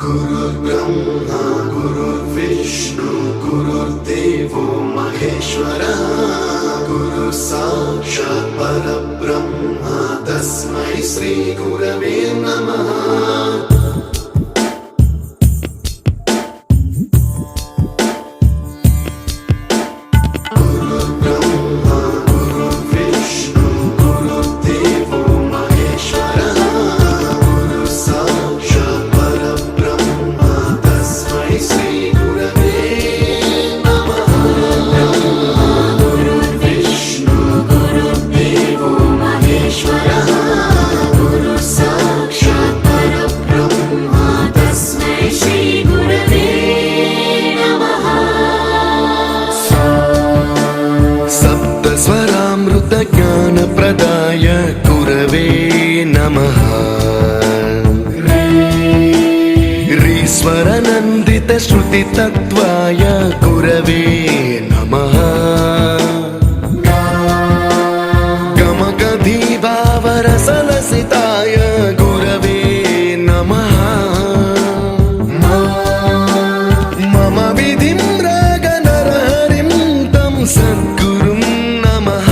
गुरुर्ब्रह्मा गुरुर्विष्णु गुरुर्देवो महेश्वरः गुरु साक्षात् परब्रह्म तस्मै श्री गुरवे नमः। ज्ञानप्रदाय गुरवे नमः। ह्रीश्वरनन्दितश्रुतितत्त्वाय गुरवे नमः। गमगधीभावरसलसिताय गुरवे नमः। मम विधिं रागनरहरिं तं सद्गुरुं नमः।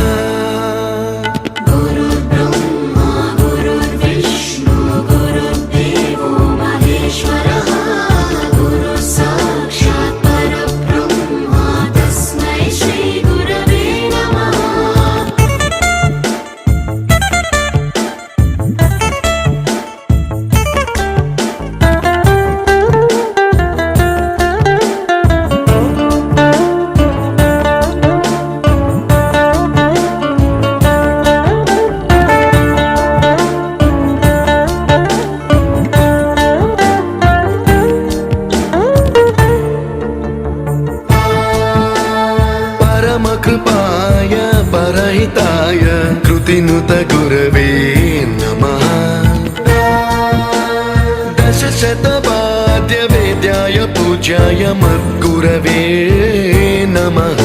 कृपाय परहिताय कृतिनुत गुरवे नमः। दशशतवाद्यवेद्याय पूज्याय मद्गुरवे नमः।